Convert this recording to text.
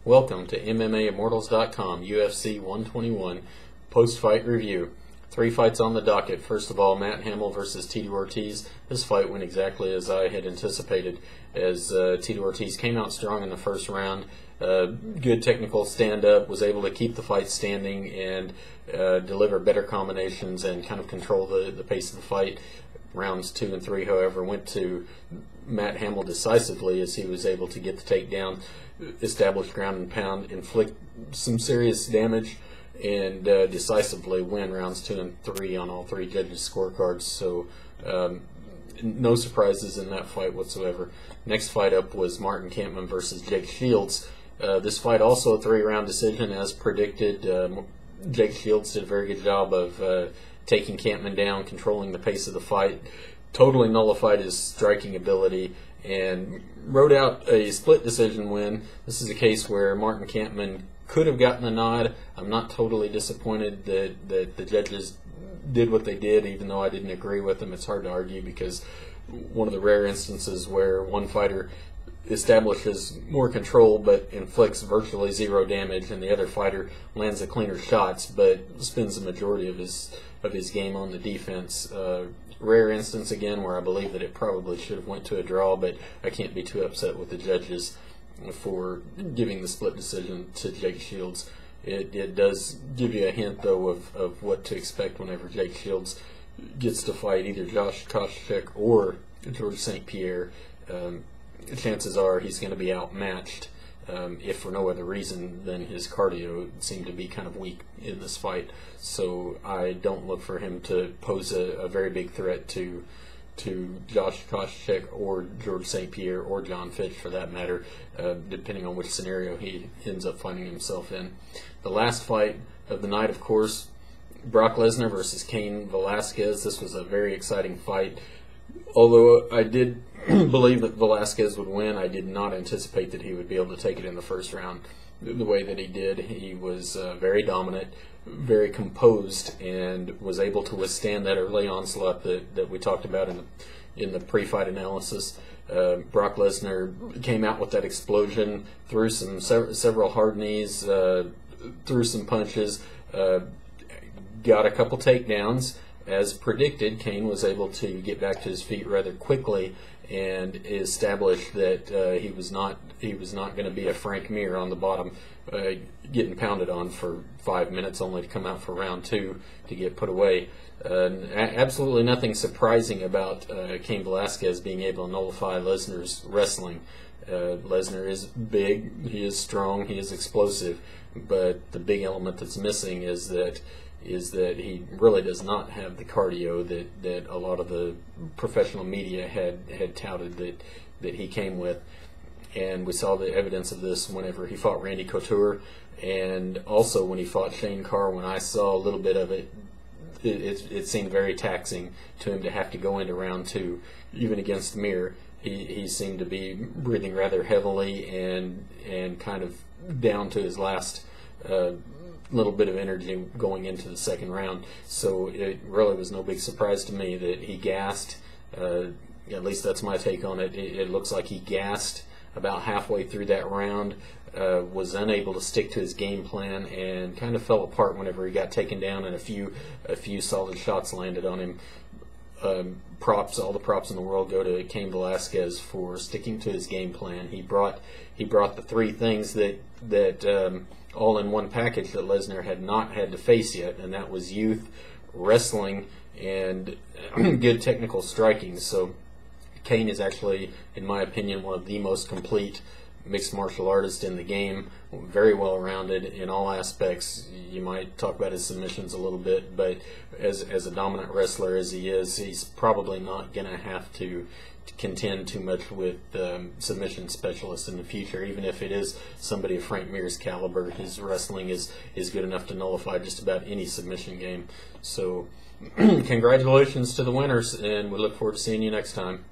Welcome to MMAimmortals.com UFC 121 post-fight review. 3 fights on the docket. First of all, Matt Hamill versus Tito Ortiz. This fight went exactly as I had anticipated, as Tito Ortiz came out strong in the first round. Good technical stand-up, was able to keep the fight standing and deliver better combinations and kind of control the pace of the fight. Rounds 2 and 3, however, went to Matt Hamill decisively, as he was able to get the takedown, establish ground and pound, inflict some serious damage, and decisively win rounds 2 and 3 on all 3 judges' scorecards. So no surprises in that fight whatsoever. Next fight up was Martin Kampmann versus Jake Shields. This fight also a 3-round decision as predicted. Jake Shields did a very good job of taking Kampmann down, controlling the pace of the fight, totally nullified his striking ability, and rode out a split decision win. This is a case where Martin Kampmann could have gotten the nod. I'm not totally disappointed that the judges did what they did, even though I didn't agree with them. It's hard to argue, because one of the rare instances where one fighter establishes more control but inflicts virtually 0 damage, and the other fighter lands the cleaner shots but spends the majority of his game on the defense. Rare instance again where I believe that it probably should have went to a draw, but I can't be too upset with the judges for giving the split decision to Jake Shields. It does give you a hint, though, of what to expect whenever Jake Shields gets to fight either Josh Koscheck or George St. Pierre. Chances are he's going to be outmatched, if for no other reason than his cardio seemed to be kind of weak in this fight. So I don't look for him to pose a very big threat to Josh Koscheck or George St. Pierre or John Fitch, for that matter, depending on which scenario he ends up finding himself in. The last fight of the night, of course, Brock Lesnar versus Cain Velasquez. This was a very exciting fight. Although I did believe that Velasquez would win, I did not anticipate that he would be able to take it in the first round the way that he did. He was very dominant, very composed, and was able to withstand that early onslaught that we talked about in the pre-fight analysis. Brock Lesnar came out with that explosion, threw several hard knees, threw some punches, got a couple takedowns. As predicted, Cain was able to get back to his feet rather quickly and establish that he was not going to be a Frank Mir on the bottom, getting pounded on for 5 minutes, only to come out for round 2 to get put away. Absolutely nothing surprising about Cain Velasquez being able to nullify Lesnar's wrestling. Lesnar is big, he is strong, he is explosive, but the big element that's missing is that he really does not have the cardio that a lot of the professional media had touted that he came with. And we saw the evidence of this whenever he fought Randy Couture, and also when he fought Shane Carr. When I saw a little bit of it, it seemed very taxing to him to have to go into round 2. Even against Mir, he seemed to be breathing rather heavily and kind of down to his last little bit of energy going into the second round. So it really was no big surprise to me that he gassed. At least that's my take on it. It looks like he gassed about halfway through that round, was unable to stick to his game plan, and kind of fell apart whenever he got taken down and a few solid shots landed on him. All the props in the world go to Cain Velasquez for sticking to his game plan. He brought the 3 things that all in one package that Lesnar had not had to face yet, and that was youth, wrestling, and good technical striking. So Cain is actually, in my opinion, one of the most complete mixed martial artists in the game. Very well rounded in all aspects. You might talk about his submissions a little bit, but as a dominant wrestler as he is, he's probably not going to have to contend too much with submission specialists in the future. Even if it is somebody of Frank Mir's caliber, his wrestling is good enough to nullify just about any submission game. So congratulations to the winners, and we look forward to seeing you next time.